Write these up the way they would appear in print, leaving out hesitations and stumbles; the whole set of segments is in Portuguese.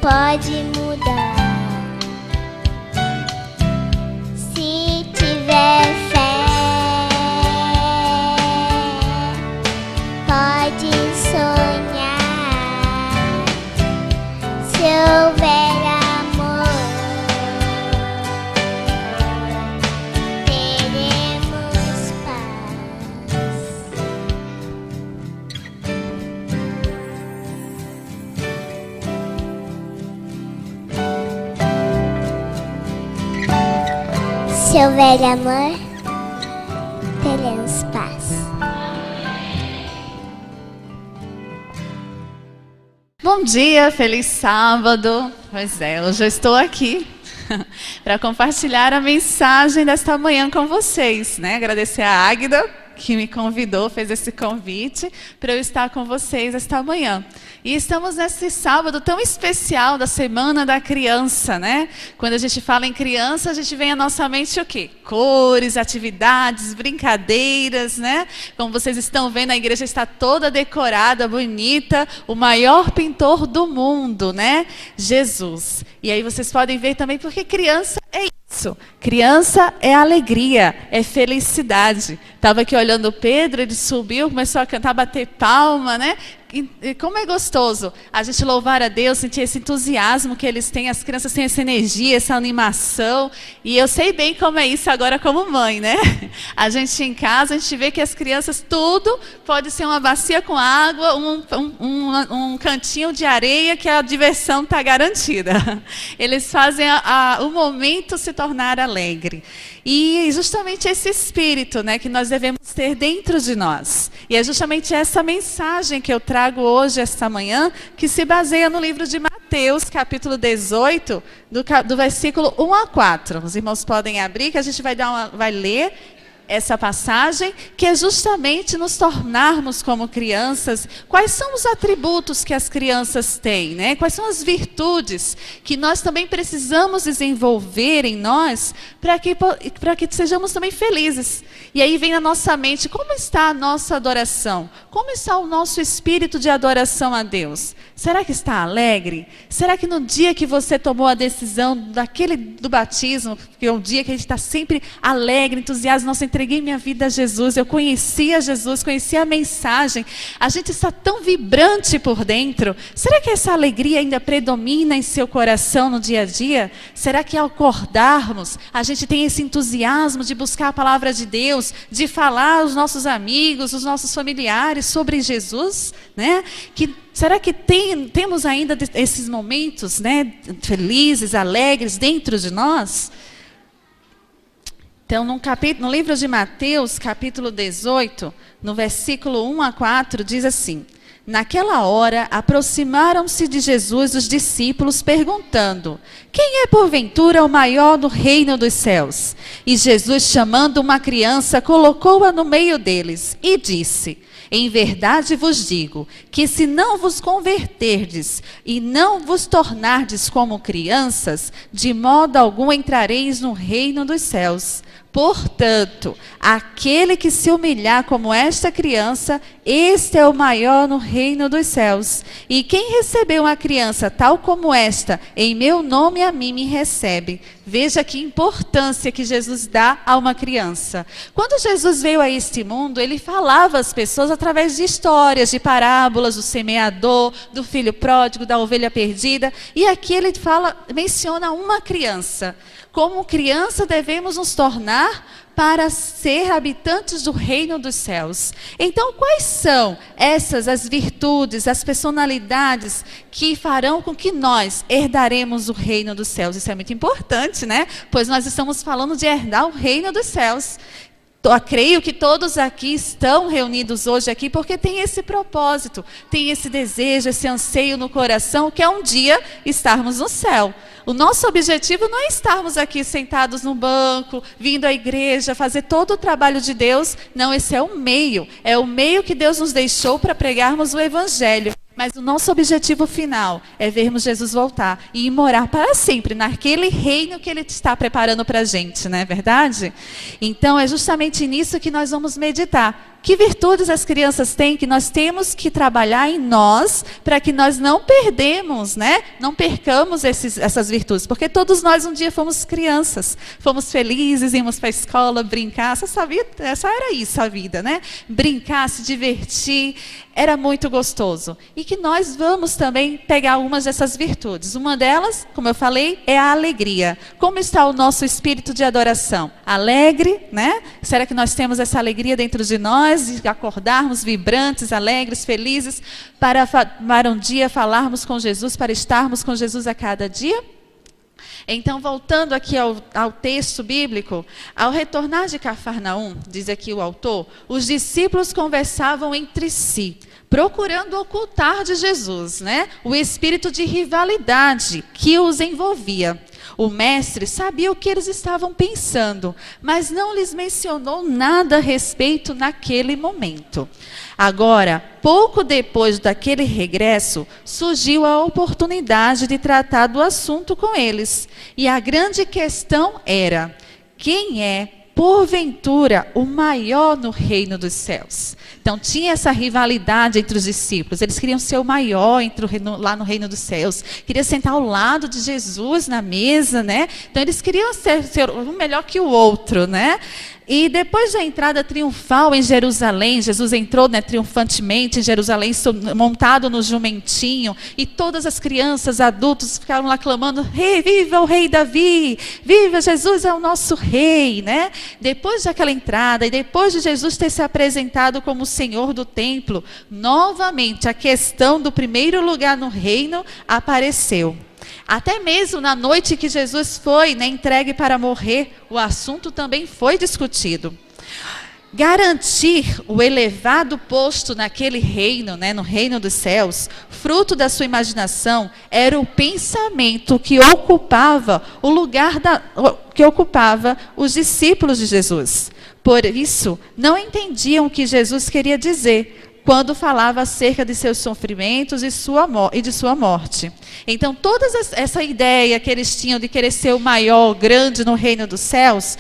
pode mudar. Se tiver fé, pode sonhar. Se houver amor, teremos paz. Se houver amor, teremos paz. Bom dia, feliz sábado. Pois é, hoje eu estou aqui para compartilhar a mensagem desta manhã com vocês, né? Agradecer a Águida, que me convidou, fez esse convite para eu estar com vocês esta manhã. E estamos nesse sábado tão especial da Semana da Criança, né? Quando a gente fala em criança, a gente vem à nossa mente o quê? Cores, atividades, brincadeiras, né? Como vocês estão vendo, a igreja está toda decorada, bonita. O maior pintor do mundo, né? Jesus. E aí vocês podem ver também porque criança é isso. Criança é alegria, é felicidade. Estava aqui olhando o Pedro, ele subiu, começou a cantar, bater palma, né? E como é gostoso a gente louvar a Deus, sentir esse entusiasmo que eles têm, as crianças têm essa energia, essa animação, e eu sei bem como é isso agora como mãe, né? A gente em casa, a gente vê que as crianças, tudo pode ser uma bacia com água, um cantinho de areia que a diversão está garantida. Eles fazem o momento se tornar alegre. E justamente esse espírito, né, que nós devemos ter dentro de nós. E é justamente essa mensagem que eu trago hoje, esta manhã, que se baseia no livro de Mateus, capítulo 18, do versículo 1 a 4. Os irmãos podem abrir, que a gente vai ler essa passagem, que é justamente nos tornarmos como crianças. Quais são os atributos que as crianças têm, né? Quais são as virtudes que nós também precisamos desenvolver em nós para que sejamos também felizes. E aí vem na nossa mente, como está a nossa adoração? Como está o nosso espírito de adoração a Deus? Será que está alegre? Será que no dia que você tomou a decisão do batismo, que é um dia que a gente está sempre alegre, entusiasmado, nossa, entreguei minha vida a Jesus, eu conhecia Jesus, conhecia a mensagem, a gente está tão vibrante por dentro. Será que essa alegria ainda predomina em seu coração no dia a dia? Será que ao acordarmos, a gente tem esse entusiasmo de buscar a palavra de Deus, de falar aos nossos amigos, aos nossos familiares sobre Jesus, né? Será que temos ainda esses momentos, né, felizes, alegres dentro de nós? Então, no livro de Mateus, capítulo 18, no versículo 1 a 4, diz assim: Naquela hora, aproximaram-se de Jesus os discípulos, perguntando: Quem é porventura o maior do reino dos céus? E Jesus, chamando uma criança, colocou-a no meio deles e disse: Em verdade vos digo, que se não vos converterdes e não vos tornardes como crianças, de modo algum entrareis no reino dos céus. Portanto, aquele que se humilhar como esta criança, este é o maior no reino dos céus. E quem recebeu uma criança tal como esta, em meu nome a mim me recebe. Veja que importância que Jesus dá a uma criança. Quando Jesus veio a este mundo, ele falava às pessoas através de histórias, de parábolas, do semeador, do filho pródigo, da ovelha perdida. E aqui ele menciona uma criança. Como criança devemos nos tornar para ser habitantes do reino dos céus. Então, quais são as virtudes, as personalidades que farão com que nós herdaremos o reino dos céus? Isso é muito importante, né? Pois nós estamos falando de herdar o reino dos céus. Eu creio que todos aqui estão reunidos hoje aqui porque tem esse propósito, tem esse desejo, esse anseio no coração, que é um dia estarmos no céu. O nosso objetivo não é estarmos aqui sentados no banco, vindo à igreja, fazer todo o trabalho de Deus. Não, esse é o meio que Deus nos deixou para pregarmos o evangelho. Mas o nosso objetivo final é vermos Jesus voltar e ir morar para sempre naquele reino que Ele está preparando para a gente, não é verdade? Então é justamente nisso que nós vamos meditar. Que virtudes as crianças têm que nós temos que trabalhar em nós para que nós não perdemos, né? Não percamos essas virtudes, porque todos nós um dia fomos crianças, fomos felizes, íamos para a escola brincar, essa era isso a vida, né? Brincar, se divertir, era muito gostoso. E que nós vamos também pegar algumas dessas virtudes. Uma delas, como eu falei, é a alegria. Como está o nosso espírito de adoração? Alegre, né? Será que nós temos essa alegria dentro de nós, de acordarmos vibrantes, alegres, felizes, para um dia falarmos com Jesus, para estarmos com Jesus a cada dia? Então, voltando aqui ao texto bíblico, ao retornar de Cafarnaum, diz aqui o autor, os discípulos conversavam entre si, procurando ocultar de Jesus, né, o espírito de rivalidade que os envolvia. O mestre sabia o que eles estavam pensando, mas não lhes mencionou nada a respeito naquele momento. Agora, pouco depois daquele regresso, surgiu a oportunidade de tratar do assunto com eles. E a grande questão era: quem é, porventura, o maior no reino dos céus? Então, tinha essa rivalidade entre os discípulos. Eles queriam ser o maior lá no reino dos céus. Queriam sentar ao lado de Jesus na mesa, né? Então, eles queriam ser um melhor que o outro, né? E depois da entrada triunfal em Jerusalém, Jesus entrou, né, triunfantemente em Jerusalém, montado no jumentinho, e todas as crianças, adultos ficaram lá clamando: "Rei, viva o rei Davi! Viva Jesus é o nosso rei!", né? Depois daquela entrada e depois de Jesus ter se apresentado como o Senhor do templo, novamente a questão do primeiro lugar no reino apareceu. Até mesmo na noite que Jesus foi, né, entregue para morrer, o assunto também foi discutido. Garantir o elevado posto naquele reino, né, no reino dos céus, fruto da sua imaginação, era o pensamento que ocupava o lugar que ocupava os discípulos de Jesus. Por isso, não entendiam o que Jesus queria dizer quando falava acerca de seus sofrimentos e de sua morte. Então, toda essa ideia que eles tinham de querer ser o maior, o grande no reino dos céus,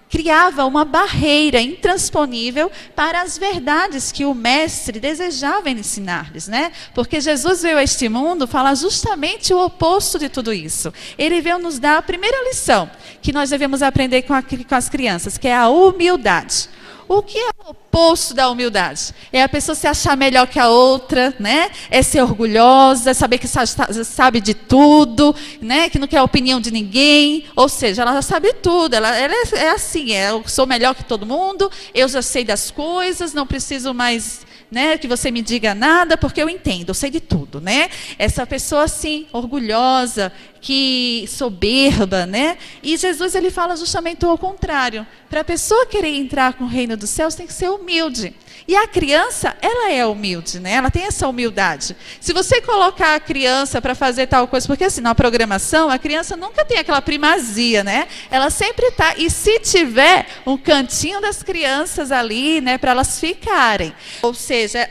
criava uma barreira intransponível para as verdades que o mestre desejava ensinar-lhes, né? Porque Jesus veio a este mundo falar justamente o oposto de tudo isso. Ele veio nos dar a primeira lição que nós devemos aprender com as crianças, que é a humildade. O que é o oposto da humildade? É a pessoa se achar melhor que a outra, né? É ser orgulhosa, é saber que sabe de tudo, né? Que não quer a opinião de ninguém. Ou seja, ela já sabe tudo. Ela é assim, eu sou melhor que todo mundo, eu já sei das coisas, não preciso mais, né, que você me diga nada, porque eu entendo, eu sei de tudo, né? Essa pessoa assim, orgulhosa, que soberba, né? E Jesus, ele fala justamente o contrário. Para a pessoa querer entrar com o reino dos céus, tem que ser humilde. E a criança, ela é humilde, né? Ela tem essa humildade. Se você colocar a criança para fazer tal coisa, porque assim, na programação, a criança nunca tem aquela primazia, né? Ela sempre está, e se tiver um cantinho das crianças ali, né, para elas ficarem. Ou seja,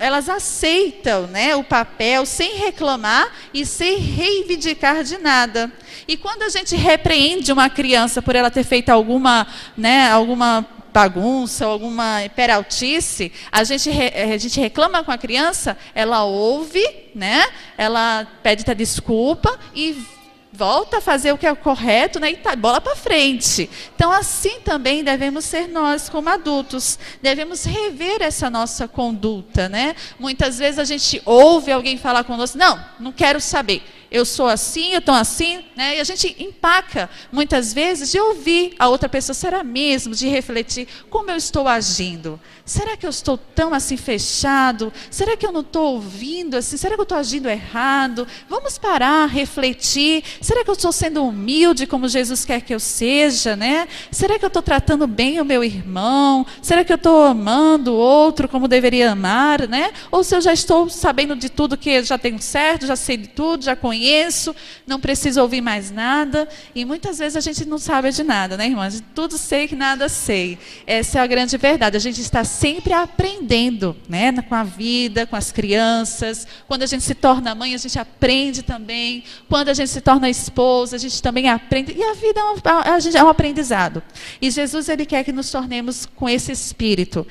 elas aceitam, né, o papel sem reclamar e sem reivindicar de nada. E quando a gente repreende uma criança por ela ter feito alguma bagunça, alguma peraltice, a gente reclama com a criança, ela ouve, né? Ela pede desculpa e volta a fazer o que é correto, né? E tá, bola para frente. Então, assim também devemos ser nós como adultos. Devemos rever essa nossa conduta, né? Muitas vezes a gente ouve alguém falar conosco: não quero saber. Eu sou assim, eu estou assim, né? E a gente empaca, muitas vezes, de ouvir a outra pessoa. Será mesmo? De refletir, como eu estou agindo? Será que eu estou tão assim fechado? Será que eu não estou ouvindo assim? Será que eu estou agindo errado? Vamos parar, refletir. Será que eu estou sendo humilde como Jesus quer que eu seja, né? Será que eu estou tratando bem o meu irmão? Será que eu estou amando o outro como deveria amar, né? Ou se eu já estou sabendo de tudo, que eu já tenho certo, já sei de tudo, já conheço, conheço, não preciso ouvir mais nada. E muitas vezes a gente não sabe de nada, né, irmãs? Tudo sei que nada sei. Essa é a grande verdade. A gente está sempre aprendendo, né, com a vida, com as crianças. Quando a gente se torna mãe, a gente aprende também. Quando a gente se torna esposa, a gente também aprende. E a vida é um aprendizado. E Jesus, ele quer que nos tornemos com esse espírito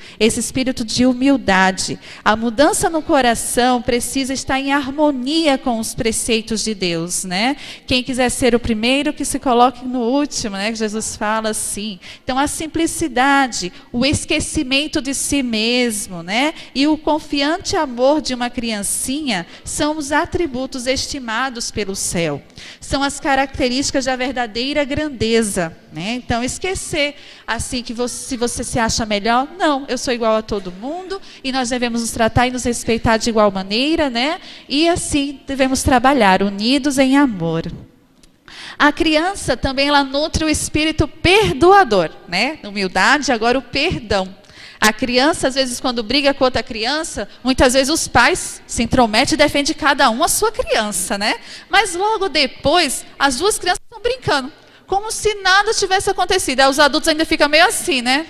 de humildade. A mudança no coração precisa estar em harmonia com os preceitos de Deus, né? Quem quiser ser o primeiro, que se coloque no último, né? Que Jesus fala assim. Então, a simplicidade, o esquecimento de si mesmo, né? E o confiante amor de uma criancinha são os atributos estimados pelo céu. São as características da verdadeira grandeza, né? Então, esquecer assim que se você se acha melhor, não, eu sou igual a todo mundo e nós devemos nos tratar e nos respeitar de igual maneira, né? E assim devemos trabalhar unidos em amor. A criança também, ela nutre o espírito perdoador, né? Humildade, agora o perdão. A criança, às vezes, quando briga com outra criança, muitas vezes os pais se intrometem e defendem cada um a sua criança, né? Mas logo depois, as duas crianças estão brincando, como se nada tivesse acontecido. Aí os adultos ainda ficam meio assim, né?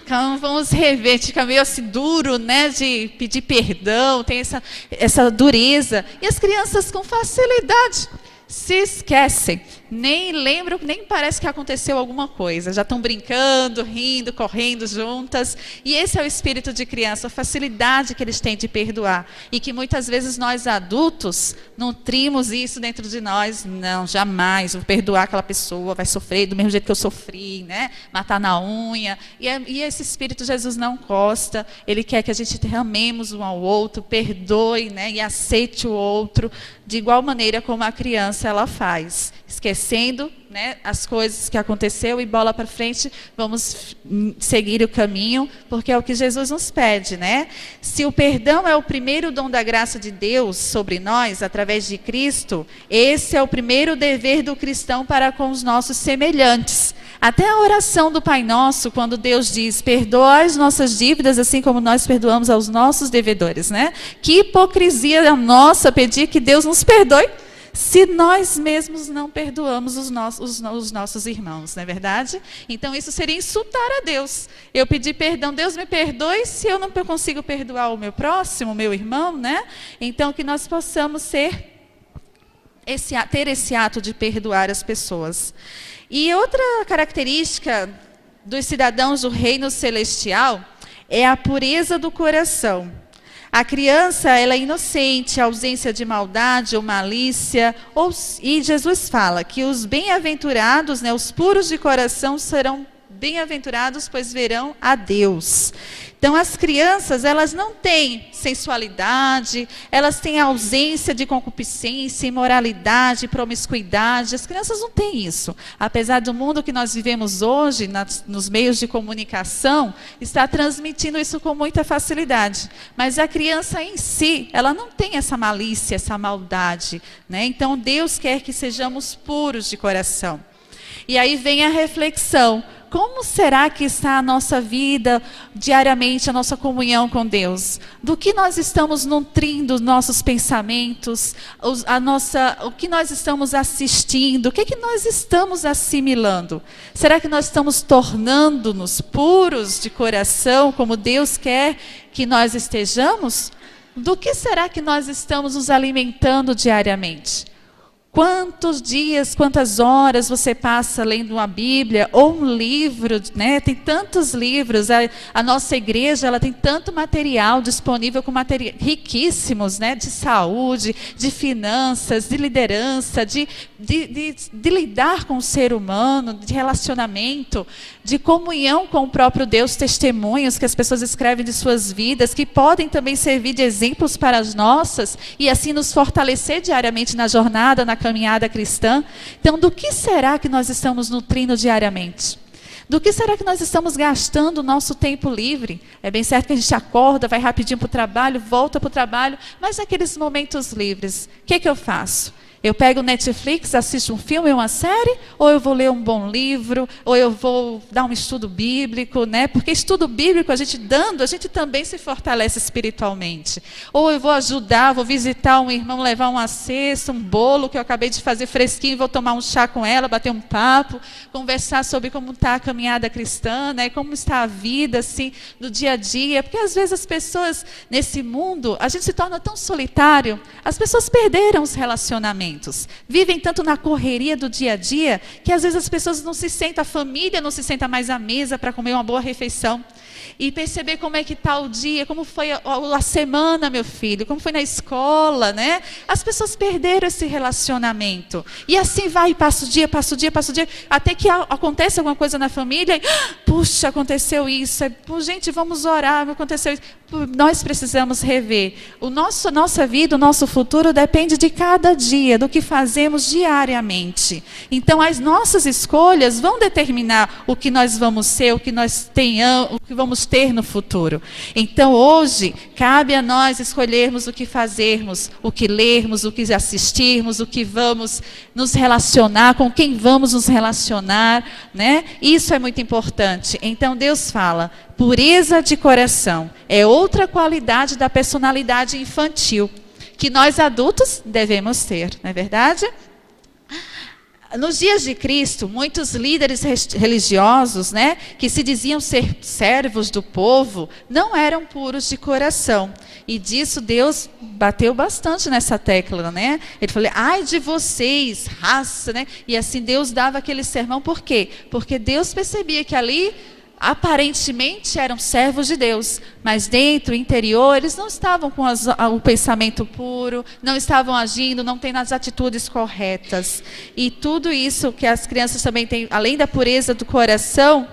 Então, vamos rever, fica meio assim duro, né? De pedir perdão, tem essa dureza. E as crianças com facilidade se esquecem, nem lembram, nem parece que aconteceu alguma coisa. Já estão brincando, rindo, correndo juntas. E esse é o espírito de criança, a facilidade que eles têm de perdoar. E que muitas vezes nós adultos nutrimos isso dentro de nós. Não, jamais vou perdoar aquela pessoa, vai sofrer do mesmo jeito que eu sofri, né? Matar na unha. E esse espírito Jesus não gosta. Ele quer que a gente amemos um ao outro, perdoe, né? E aceite o outro de igual maneira como a criança ela faz. Esquecendo, né, as coisas que aconteceu e bola para frente, vamos seguir o caminho, porque é o que Jesus nos pede, né? Se o perdão é o primeiro dom da graça de Deus sobre nós, através de Cristo, esse é o primeiro dever do cristão para com os nossos semelhantes. Até a oração do Pai Nosso, quando Deus diz, perdoa as nossas dívidas, assim como nós perdoamos aos nossos devedores, né? Que hipocrisia nossa pedir que Deus nos perdoe, se nós mesmos não perdoamos os nossos irmãos, não é verdade? Então isso seria insultar a Deus. Eu pedir perdão, Deus me perdoe, se eu não consigo perdoar o meu próximo, o meu irmão, né? Então que nós possamos ter esse ato de perdoar as pessoas. E outra característica dos cidadãos do reino celestial é a pureza do coração. A criança, ela é inocente, a ausência de maldade ou malícia. E Jesus fala que os bem-aventurados, né, os puros de coração, serão bem-aventurados, pois verão a Deus. Então, as crianças, elas não têm sensualidade, elas têm ausência de concupiscência, imoralidade, promiscuidade. As crianças não têm isso. Apesar do mundo que nós vivemos hoje, nos meios de comunicação, está transmitindo isso com muita facilidade. Mas a criança em si, ela não tem essa malícia, essa maldade, né? Então, Deus quer que sejamos puros de coração. E aí vem a reflexão. Como será que está a nossa vida diariamente, a nossa comunhão com Deus? Do que nós estamos nutrindo nossos pensamentos, o que nós estamos assistindo, o que nós estamos assimilando? Será que nós estamos tornando-nos puros de coração, como Deus quer que nós estejamos? Do que será que nós estamos nos alimentando diariamente? Quantos dias, quantas horas você passa lendo uma Bíblia ou um livro, né? Tem tantos livros, a nossa igreja ela tem tanto material disponível, com riquíssimos, né? De saúde, de finanças, de liderança, de lidar com o ser humano, de relacionamento, de comunhão com o próprio Deus, testemunhos que as pessoas escrevem de suas vidas, que podem também servir de exemplos para as nossas e assim nos fortalecer diariamente na jornada, na caminhada cristã. Então, do que será que nós estamos nutrindo diariamente? Do que será que nós estamos gastando o nosso tempo livre? É bem certo que a gente acorda, vai rapidinho para o trabalho, volta para o trabalho, mas naqueles momentos livres, o que eu faço? Eu pego o Netflix, assisto um filme, uma série, ou eu vou ler um bom livro, ou eu vou dar um estudo bíblico, né? Porque estudo bíblico, a gente também se fortalece espiritualmente. Ou eu vou ajudar, vou visitar um irmão, levar uma cesta, um bolo que eu acabei de fazer fresquinho, vou tomar um chá com ela, bater um papo, conversar sobre como está a caminhada cristã, né? Como está a vida, assim, no dia a dia. Porque às vezes as pessoas, nesse mundo, a gente se torna tão solitário, as pessoas perderam os relacionamentos. Vivem tanto na correria do dia a dia que às vezes as pessoas não se sentem, a família não se senta mais à mesa para comer uma boa refeição. E perceber como é que está o dia, como foi a semana, meu filho, como foi na escola, né? As pessoas perderam esse relacionamento. E assim vai, passa o dia, passa o dia, passa o dia, até que acontece alguma coisa na família, e, puxa, aconteceu isso. Gente, vamos orar, aconteceu isso. Nós precisamos rever. Nossa vida, o nosso futuro depende de cada dia, do que fazemos diariamente. Então, as nossas escolhas vão determinar o que nós vamos ser, o que nós tenhamos, o que vamos ter no futuro. Então, hoje, cabe a nós escolhermos o que fazermos, o que lermos, o que assistirmos, o que vamos nos relacionar, com quem vamos nos relacionar, né? Isso é muito importante. Então, Deus fala, pureza de coração é outra qualidade da personalidade infantil que nós adultos devemos ter, não é verdade? Nos dias de Cristo, muitos líderes religiosos, né, que se diziam ser servos do povo, não eram puros de coração. E disso Deus bateu bastante nessa tecla, né? Ele falou, ai de vocês, raça, né? E assim Deus dava aquele sermão, por quê? Porque Deus percebia que ali aparentemente eram servos de Deus, mas dentro, interior, eles não estavam com o pensamento puro, não estavam agindo, não tendo as atitudes corretas. E tudo isso que as crianças também têm, além da pureza do coração,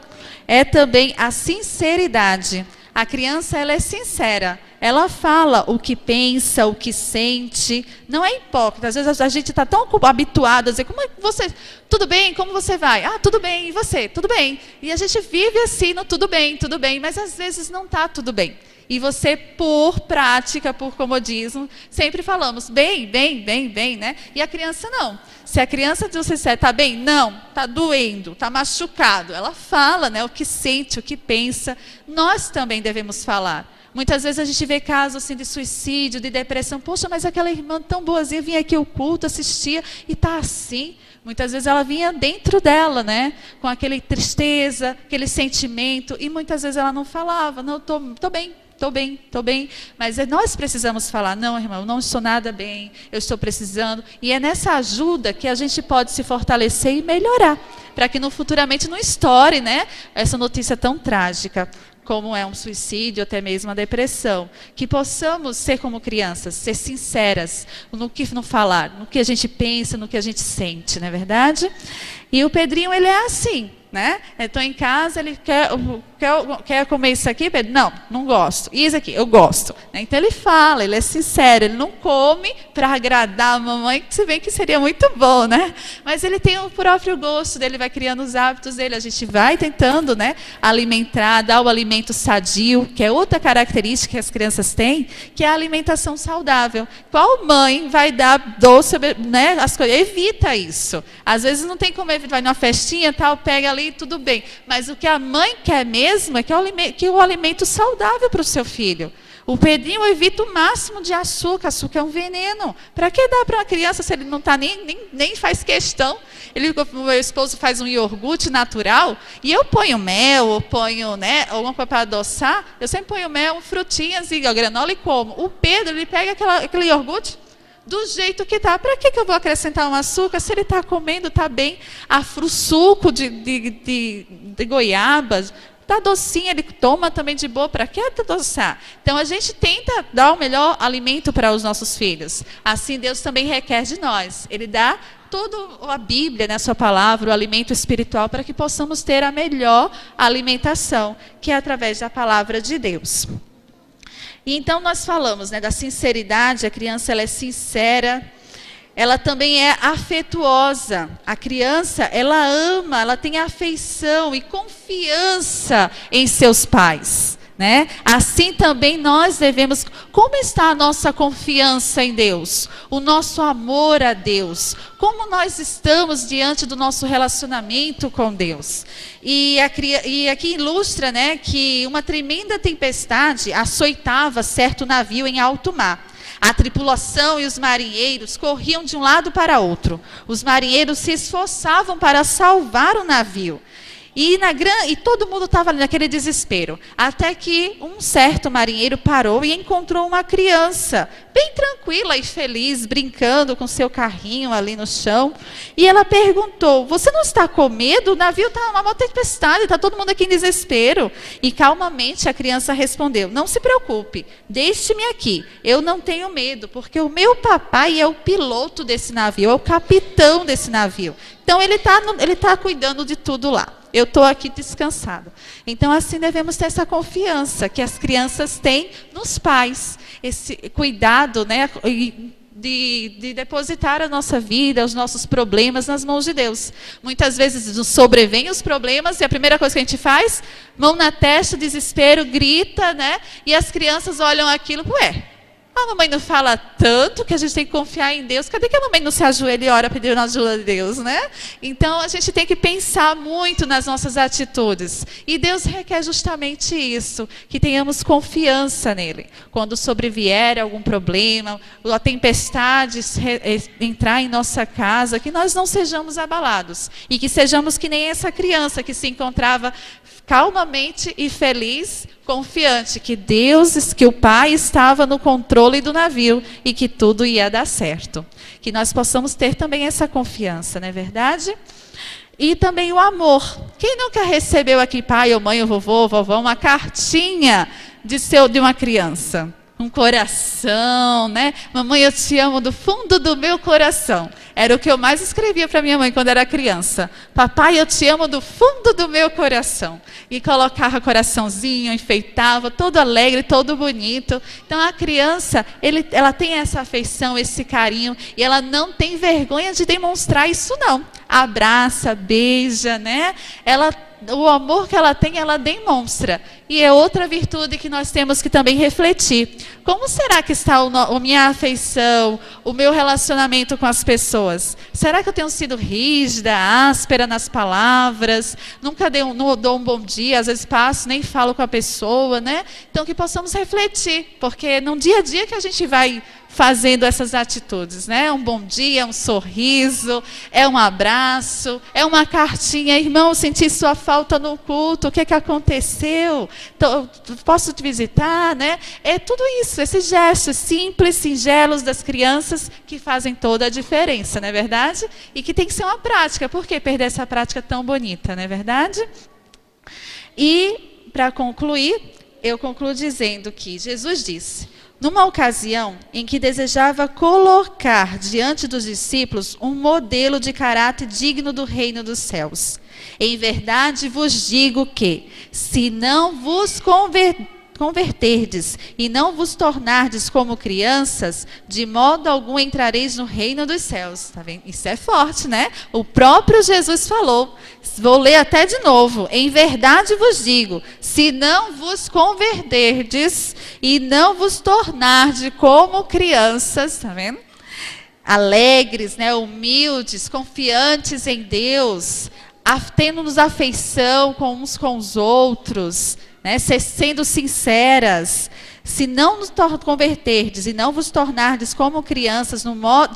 é também a sinceridade. A criança, ela é sincera, ela fala o que pensa, o que sente, não é hipócrita. Às vezes a gente está tão habituado a dizer, como é que você, tudo bem, como você vai? Ah, tudo bem, e você? Tudo bem. E a gente vive assim, no tudo bem, mas às vezes não está tudo bem. E você, por prática, por comodismo, sempre falamos, bem, né? E a criança não. Se a criança diz, você está bem? Não, está doendo, está machucado. Ela fala, né, o que sente, o que pensa. Nós também devemos falar. Muitas vezes a gente vê casos assim, de suicídio, de depressão. Poxa, mas aquela irmã tão boazinha vinha aqui ao culto, assistia e está assim. Muitas vezes ela vinha dentro dela, né? Com aquela tristeza, aquele sentimento. E muitas vezes ela não falava, não, estou bem. Mas nós precisamos falar, não, irmão, eu não estou nada bem, eu estou precisando. E é nessa ajuda que a gente pode se fortalecer e melhorar. Para que futuramente não estoure, né? Essa notícia tão trágica, como é um suicídio, até mesmo a depressão. Que possamos ser como crianças, ser sinceras no que não falar, no que a gente pensa, no que a gente sente, não é verdade? E o Pedrinho, ele é assim, né? Estou em casa, ele quer comer isso aqui, Pedro? Não gosto. E isso aqui? Eu gosto. Então ele fala, ele é sincero, ele não come para agradar a mamãe, que se bem que seria muito bom, né? Mas ele tem o próprio gosto dele, vai criando os hábitos dele, a gente vai tentando, né, alimentar, dar o alimento sadio, que é outra característica que as crianças têm, que é a alimentação saudável. Qual mãe vai dar doce, né, as coisas? Evita isso. Às vezes não tem como evitar, vai numa festinha, tal, pega ali, tudo bem. Mas o que a mãe quer mesmo é que o alimento saudável para o seu filho. O Pedrinho evita o máximo de açúcar. Açúcar é um veneno. Para que dar para uma criança se ele não tá nem faz questão? O meu esposo faz um iogurte natural e eu ponho mel, eu ponho, né, alguma coisa para adoçar. Eu sempre ponho mel, frutinhas e granola e como. O Pedro, ele pega aquele iogurte do jeito que está. Para que eu vou acrescentar um açúcar se ele está comendo, está bem? O suco de goiaba está docinho, ele toma também de boa. Para que adoçar? Então a gente tenta dar o melhor alimento para os nossos filhos. Assim Deus também requer de nós. Ele dá toda a Bíblia, né, a sua palavra, o alimento espiritual, para que possamos ter a melhor alimentação, que é através da palavra de Deus. E então nós falamos, né, da sinceridade. A criança, ela é sincera, ela também é afetuosa. A criança, ela ama, ela tem afeição e confiança em seus pais, né? Assim também nós devemos. Como está a nossa confiança em Deus? O nosso amor a Deus? Como nós estamos diante do nosso relacionamento com Deus? E aqui ilustra, né, que uma tremenda tempestade açoitava certo navio em alto mar. A tripulação e os marinheiros corriam de um lado para outro. Os marinheiros se esforçavam para salvar o navio. E todo mundo estava ali naquele desespero. Até que um certo marinheiro parou e encontrou uma criança, bem tranquila e feliz, brincando com seu carrinho ali no chão. E ela perguntou: você não está com medo? O navio está uma maior tempestade, está todo mundo aqui em desespero. E calmamente a criança respondeu: não se preocupe, deixe-me aqui. Eu não tenho medo, porque o meu papai é o piloto desse navio, é o capitão desse navio. Então ele tá cuidando de tudo lá. Eu estou aqui descansada. Então, assim, devemos ter essa confiança que as crianças têm nos pais. Esse cuidado, né, de depositar a nossa vida, os nossos problemas nas mãos de Deus. Muitas vezes nos sobrevêm os problemas e a primeira coisa que a gente faz, mão na testa, desespero, grita, né? E as crianças olham aquilo, ué, a mamãe não fala tanto que a gente tem que confiar em Deus. Cadê que a mamãe não se ajoelha e ora pedindo ajuda de Deus, né? Então, a gente tem que pensar muito nas nossas atitudes. E Deus requer justamente isso, que tenhamos confiança nele. Quando sobrevier algum problema, a tempestade entrar em nossa casa, que nós não sejamos abalados. E que sejamos que nem essa criança que se encontrava calmamente e feliz, confiante que Deus, que o Pai estava no controle do navio e que tudo ia dar certo. Que nós possamos ter também essa confiança, não é verdade? E também o amor. Quem nunca recebeu aqui, pai ou mãe ou vovô ou vovó, uma cartinha de uma criança? Um coração, né? Mamãe, eu te amo do fundo do meu coração. Era o que eu mais escrevia para minha mãe quando era criança. Papai, eu te amo do fundo do meu coração. E colocava coraçãozinho, enfeitava, todo alegre, todo bonito. Então a criança, ela tem essa afeição, esse carinho, e ela não tem vergonha de demonstrar isso não. Abraça, beija, né? O amor que ela tem, ela demonstra. E é outra virtude que nós temos que também refletir. Como será que está a minha afeição, o meu relacionamento com as pessoas? Será que eu tenho sido rígida, áspera nas palavras? Nunca não dou um bom dia, às vezes passo, nem falo com a pessoa, né? Então que possamos refletir, porque no dia a dia que a gente vai fazendo essas atitudes, né? Um bom dia, um sorriso, é um abraço, é uma cartinha. Irmão, senti sua falta no culto, o que aconteceu? Posso te visitar, né? É tudo isso, esses gestos simples, singelos das crianças que fazem toda a diferença, não é verdade? E que tem que ser uma prática. Por que perder essa prática tão bonita, não é verdade? E, para concluir, eu concluo dizendo que Jesus disse: numa ocasião em que desejava colocar diante dos discípulos um modelo de caráter digno do reino dos céus. Em verdade vos digo que, se não vos converterdes e não vos tornardes como crianças, de modo algum entrareis no reino dos céus. Tá vendo? Isso é forte, né? O próprio Jesus falou. Vou ler até de novo. Em verdade vos digo, se não vos converterdes e não vos tornardes como crianças, tá vendo? Alegres, né? Humildes, confiantes em Deus, tendo-nos afeição com uns com os outros, né, sendo sinceras, se não nos converterdes e não vos tornardes como crianças,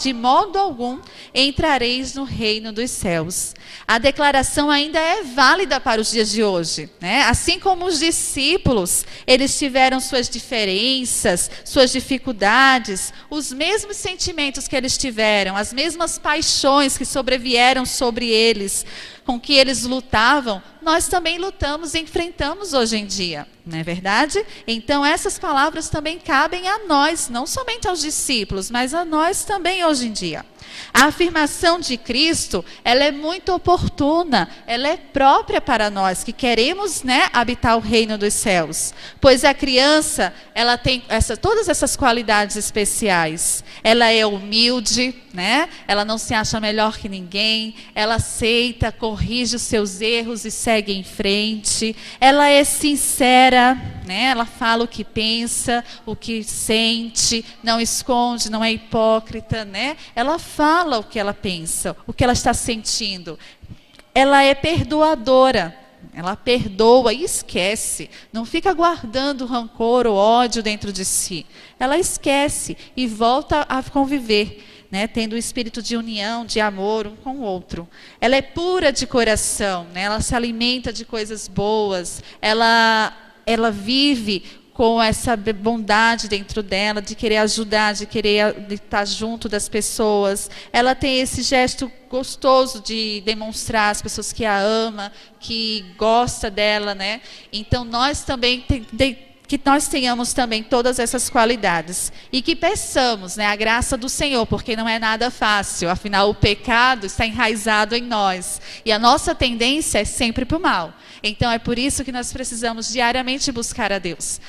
de modo algum entrareis no reino dos céus. A declaração ainda é válida para os dias de hoje, né? Assim como os discípulos, eles tiveram suas diferenças, suas dificuldades, os mesmos sentimentos que eles tiveram, as mesmas paixões que sobrevieram sobre eles, com que eles lutavam, nós também lutamos e enfrentamos hoje em dia, não é verdade? Então essas palavras também cabem a nós, não somente aos discípulos, mas a nós também hoje em dia. A afirmação de Cristo, ela é muito oportuna, ela é própria para nós que queremos, né, habitar o reino dos céus. Pois a criança, ela tem todas essas qualidades especiais. Ela é humilde, né? Ela não se acha melhor que ninguém, ela aceita, corrige os seus erros e segue em frente. Ela é sincera, né? Ela fala o que pensa, o que sente, não esconde, não é hipócrita, né? Ela fala o que ela pensa, o que ela está sentindo. Ela é perdoadora. Ela perdoa e esquece. Não fica guardando rancor ou ódio dentro de si. Ela esquece e volta a conviver, né, tendo um espírito de união, de amor um com o outro. Ela é pura de coração, né? Ela se alimenta de coisas boas. Ela vive com essa bondade dentro dela, de querer ajudar, de querer estar junto das pessoas. Ela tem esse gesto gostoso de demonstrar às pessoas que a ama, que gosta dela, né? Então nós também que nós tenhamos também todas essas qualidades e que peçamos, né, a graça do Senhor, porque não é nada fácil, afinal o pecado está enraizado em nós e a nossa tendência é sempre para o mal. Então é por isso que nós precisamos diariamente buscar a Deus.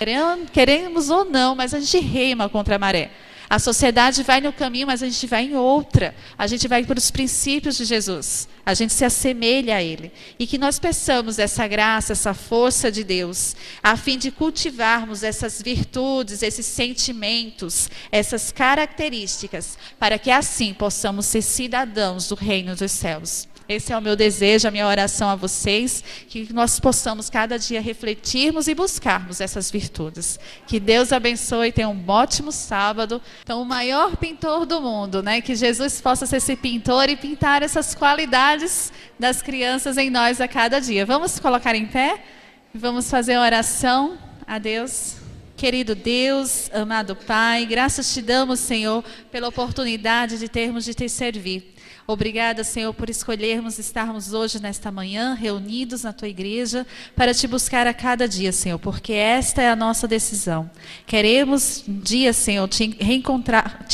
Queremos ou não, mas a gente rema contra a maré. A sociedade vai no caminho, mas a gente vai em outra. A gente vai para os princípios de Jesus. A gente se assemelha a Ele. E que nós peçamos essa graça, essa força de Deus, a fim de cultivarmos essas virtudes, esses sentimentos, essas características, para que assim possamos ser cidadãos do reino dos céus. Esse é o meu desejo, a minha oração a vocês, que nós possamos cada dia refletirmos e buscarmos essas virtudes. Que Deus abençoe e tenha um ótimo sábado. Então, o maior pintor do mundo, né? Que Jesus possa ser esse pintor e pintar essas qualidades das crianças em nós a cada dia. Vamos colocar em pé? Vamos fazer a oração a Deus. Querido Deus, amado Pai, graças te damos, Senhor, pela oportunidade de termos de te servir. Obrigada, Senhor, por escolhermos estarmos hoje, nesta manhã, reunidos na Tua igreja, para Te buscar a cada dia, Senhor, porque esta é a nossa decisão. Queremos um dia, Senhor, Te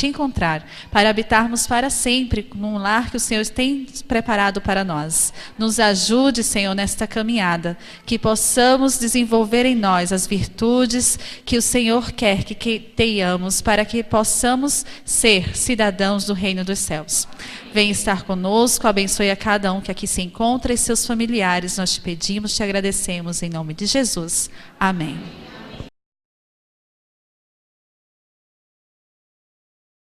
encontrar, para habitarmos para sempre num lar que o Senhor tem preparado para nós. Nos ajude, Senhor, nesta caminhada, que possamos desenvolver em nós as virtudes que o Senhor quer que tenhamos, para que possamos ser cidadãos do reino dos céus. Vem estar conosco, abençoe a cada um que aqui se encontra e seus familiares. Nós te pedimos, te agradecemos em nome de Jesus. Amém.